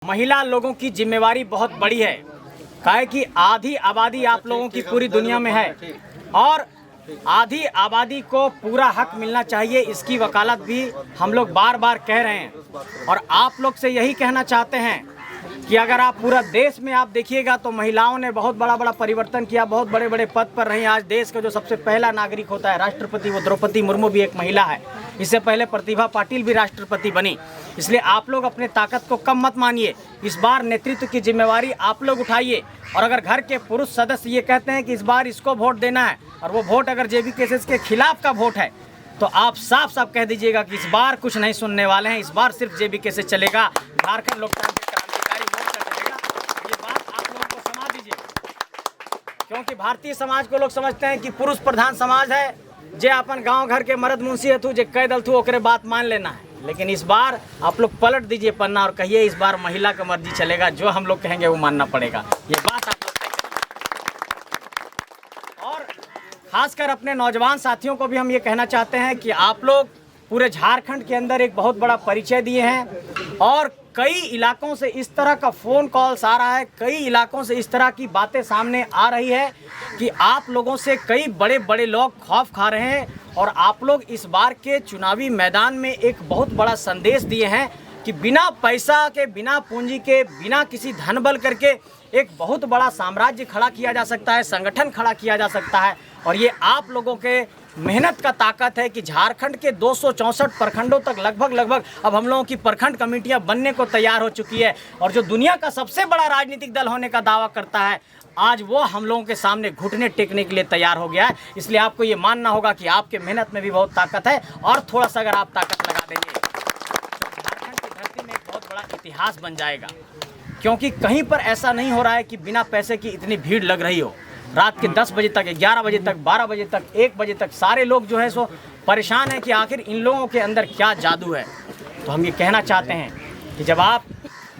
महिला लोगों की जिम्मेवारी बहुत बड़ी है, काहे कि आधी आबादी आप लोगों की पूरी दुनिया में है और आधी आबादी को पूरा हक मिलना चाहिए। इसकी वकालत भी हम लोग बार बार कह रहे हैं और आप लोग से यही कहना चाहते हैं कि अगर आप पूरा देश में आप देखिएगा तो महिलाओं ने बहुत बड़ा परिवर्तन किया, बहुत बड़े बड़े पद पर रही। आज देश का जो सबसे पहला नागरिक होता है राष्ट्रपति, वो द्रौपदी मुर्मू भी एक महिला है। इससे पहले प्रतिभा पाटिल भी राष्ट्रपति बनी। इसलिए आप लोग अपने ताकत को कम मत मानिए। इस बार नेतृत्व की जिम्मेवारी आप लोग उठाइए और अगर घर के पुरुष सदस्य ये कहते हैं कि इस बार इसको वोट देना है और वो वोट अगर जेबी केसेस के खिलाफ का वोट है तो आप साफ साफ कह दीजिएगा कि इस बार कुछ नहीं सुनने वाले हैं। इस बार सिर्फ जेबी केसेस चलेगा, झारखंड लोकतांत्रिक क्रांतिकारी मोर्चा चलेगा। ये बात आप लोगों को समझ दीजिए, क्योंकि भारतीय समाज को लोग समझते हैं कि पुरुष प्रधान समाज है, जे अपन गांव घर के मर्द मुंशी हथु जे कह दल थू ओकरे बात मान लेना है। लेकिन इस बार आप लोग पलट दीजिए पन्ना और कहिए इस बार महिला का मर्जी चलेगा, जो हम लोग कहेंगे वो मानना पड़ेगा। ये बात आप लोग और खासकर अपने नौजवान साथियों को भी हम ये कहना चाहते हैं कि आप लोग पूरे झारखंड के अंदर एक बहुत बड़ा परिचय दिए हैं और कई इलाकों से इस तरह का फ़ोन कॉल्स आ रहा है, कई इलाकों से इस तरह की बातें सामने आ रही है कि आप लोगों से कई बड़े बड़े लोग खौफ खा रहे हैं और आप लोग इस बार के चुनावी मैदान में एक बहुत बड़ा संदेश दिए हैं कि बिना पैसा के, बिना पूंजी के, बिना किसी धन बल करके एक बहुत बड़ा साम्राज्य खड़ा किया जा सकता है, संगठन खड़ा किया जा सकता है। और ये आप लोगों के मेहनत का ताकत है कि झारखंड के 264 प्रखंडों तक लगभग अब हम लोगों की प्रखंड कमेटियां बनने को तैयार हो चुकी है और जो दुनिया का सबसे बड़ा राजनीतिक दल होने का दावा करता है, आज वो हम लोगों के सामने घुटने टेकने के लिए तैयार हो गया है। इसलिए आपको ये मानना होगा कि आपके मेहनत में भी बहुत ताकत है और थोड़ा सा अगर आप ताकत लगा देंगे तो झारखंड की धरती में एक बहुत बड़ा इतिहास बन जाएगा। क्योंकि कहीं पर ऐसा नहीं हो रहा है कि बिना पैसे की इतनी भीड़ लग रही हो। रात के 10 बजे तक, 11 बजे तक, 12 बजे तक, 1 बजे तक सारे लोग जो है सो परेशान हैं कि आखिर इन लोगों के अंदर क्या जादू है। तो हम ये कहना चाहते हैं कि जब आप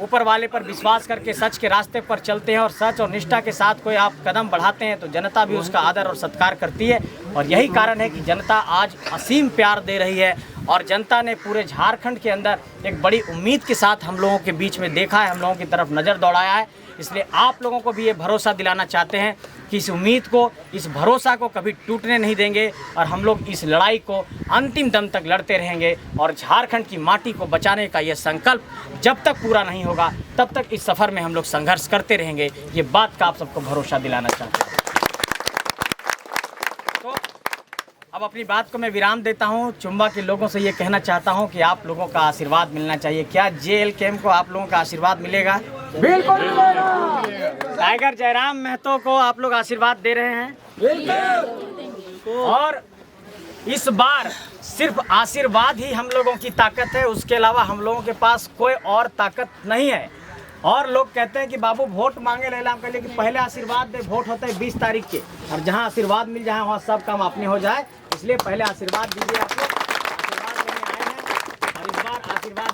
ऊपर वाले पर विश्वास करके सच के रास्ते पर चलते हैं और सच और निष्ठा के साथ कोई आप कदम बढ़ाते हैं तो जनता भी उसका आदर और सत्कार करती है। और यही कारण है कि जनता आज असीम प्यार दे रही है और जनता ने पूरे झारखंड के अंदर एक बड़ी उम्मीद के साथ हम लोगों के बीच में देखा है, हम लोगों की तरफ नज़र दौड़ाया है। इसलिए आप लोगों को भी ये भरोसा दिलाना चाहते हैं कि इस उम्मीद को, इस भरोसा को कभी टूटने नहीं देंगे और हम लोग इस लड़ाई को अंतिम दम तक लड़ते रहेंगे और झारखंड की माटी को बचाने का ये संकल्प जब तक पूरा नहीं होगा तब तक इस सफ़र में हम लोग संघर्ष करते रहेंगे। ये बात का आप सबको भरोसा दिलाना चाहते हैं। तो अब अपनी बात को मैं विराम देता हूँ। चुम्बा के लोगों से ये कहना चाहता हूँ कि आप लोगों का आशीर्वाद मिलना चाहिए। क्या जेएल कैंप को आप लोगों का आशीर्वाद मिलेगा? बिल्कुल मिलेगा। टाइगर जयराम महतो को आप लोग आशीर्वाद दे रहे हैं बिल्कुल। और इस बार सिर्फ आशीर्वाद ही हम लोगों की ताकत है, उसके अलावा हम लोगों के पास कोई और ताकत नहीं है। और लोग कहते हैं कि बाबू वोट मांगे ले, हम कहले कि पहले आशीर्वाद दे। वोट होता है 20 तारीख के और जहां आशीर्वाद मिल जाए वहां सब काम अपने हो जाए। इसलिए पहले आशीर्वाद दीजिए। आप लोग आशीर्वाद लेने आए हैं और इस बार आशीर्वाद